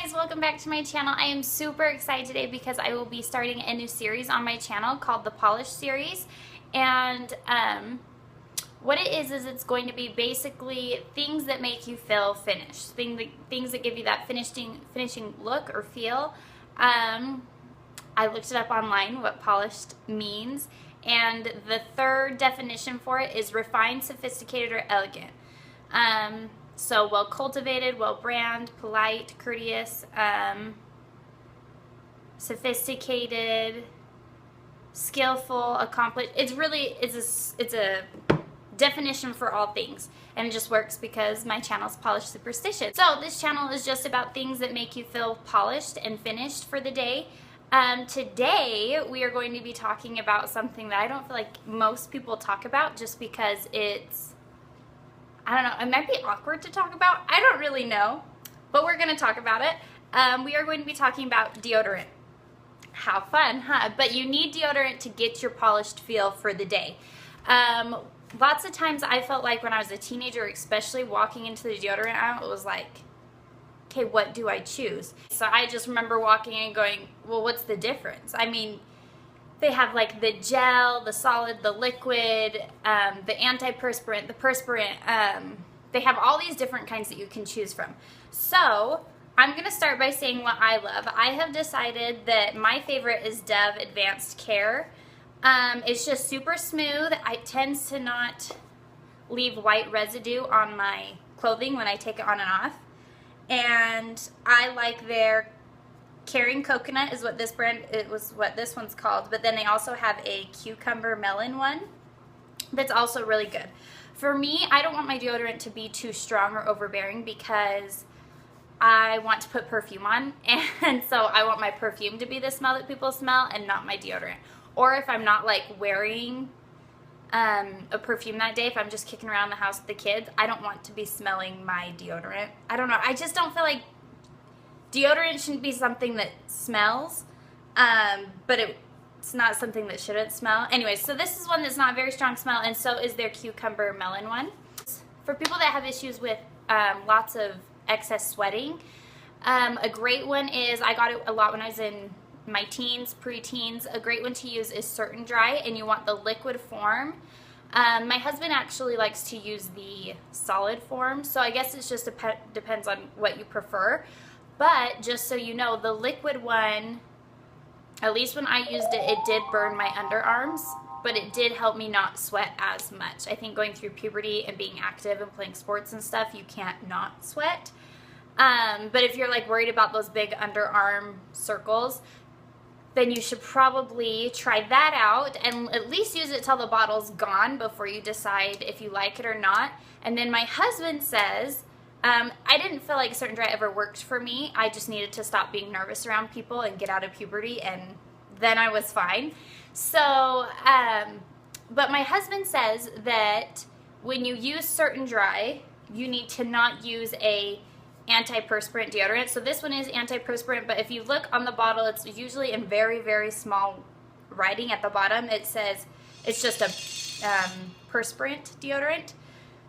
guys, welcome back to my channel. I am super excited today because I will be starting a new series on my channel called the Polish series. And what it is it's going to be basically things that make you feel finished, things that give you that finishing look or feel. I looked it up online what polished means, and the third definition for it is refined, sophisticated, or elegant. So well cultivated, well branded, polite, courteous, sophisticated, skillful, accomplished. It's a definition for all things, and it just works because my channel is Polished Superstition. So this channel is just about things that make you feel polished and finished for the day. Today we are going to be talking about something that I don't feel like most people talk about, just because it's, I don't know, it might be awkward to talk about. I don't really know, but we're going to talk about it. We are going to be talking about deodorant. How fun, huh? But you need deodorant to get your polished feel for the day. Lots of times I felt like when I was a teenager, especially walking into the deodorant aisle, it was like, okay, what do I choose? So I just remember walking in and going, well, what's the difference? I mean, they have like the gel, the solid, the liquid, the anti-perspirant, the perspirant. They have all these different kinds that you can choose from. So I'm going to start by saying what I love. I have decided that my favorite is Dove Advanced Care. It's just super smooth. It tends to not leave white residue on my clothing when I take it on and off. And I like their Caring Coconut is what this one's called, but then they also have a cucumber melon one that's also really good. For me, I don't want my deodorant to be too strong or overbearing because I want to put perfume on, and so I want my perfume to be the smell that people smell and not my deodorant. Or if I'm not like wearing a perfume that day, if I'm just kicking around the house with the kids, I don't want to be smelling my deodorant. I don't know, I just don't feel like deodorant shouldn't be something that smells, but it's not something that shouldn't smell. Anyway, so this is one that's not a very strong smell, and so is their cucumber melon one. For people that have issues with lots of excess sweating, a great one is, I got it a lot when I was in my teens, pre-teens. A great one to use is Certain Dry, and you want the liquid form. My husband actually likes to use the solid form, so I guess it's just depends on what you prefer. But just so you know, the liquid one, at least when I used it, it did burn my underarms, but it did help me not sweat as much. I think going through puberty and being active and playing sports and stuff, you can't not sweat. But if you're like worried about those big underarm circles, then you should probably try that out and at least use it till the bottle's gone before you decide if you like it or not. And then my husband says, I didn't feel like Certain Dry ever worked for me. I just needed to stop being nervous around people and get out of puberty, and then I was fine. So, but my husband says that when you use Certain Dry, you need to not use a anti-perspirant deodorant. So this one is anti-perspirant, but if you look on the bottle, it's usually in very, very small writing at the bottom. It says it's just a perspirant deodorant.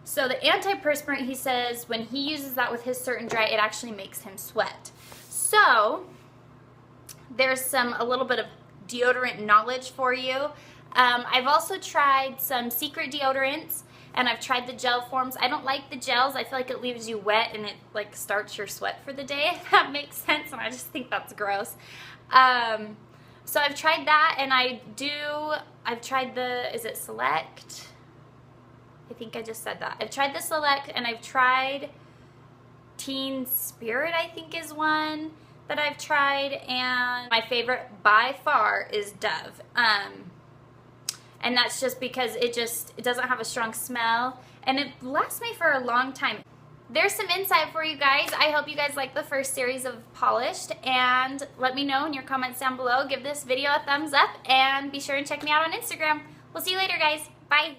So the anti-perspirant, he says, when he uses that with his Certain Dry, it actually makes him sweat. So there's a little bit of deodorant knowledge for you. I've also tried some secret deodorants, and I've tried the gel forms. I don't like the gels. I feel like it leaves you wet and it like starts your sweat for the day, if that makes sense, and I just think that's gross. So I've tried that, and I've tried the, is it Select? I think I just said that. I've tried the Select, and I've tried Teen Spirit, I think is one that I've tried, and my favorite by far is Dove. And that's just because it doesn't have a strong smell, and it lasts me for a long time. There's some insight for you guys. I hope you guys like the first series of Polished, and let me know in your comments down below. Give this video a thumbs up, and be sure and check me out on Instagram. We'll see you later, guys. Bye.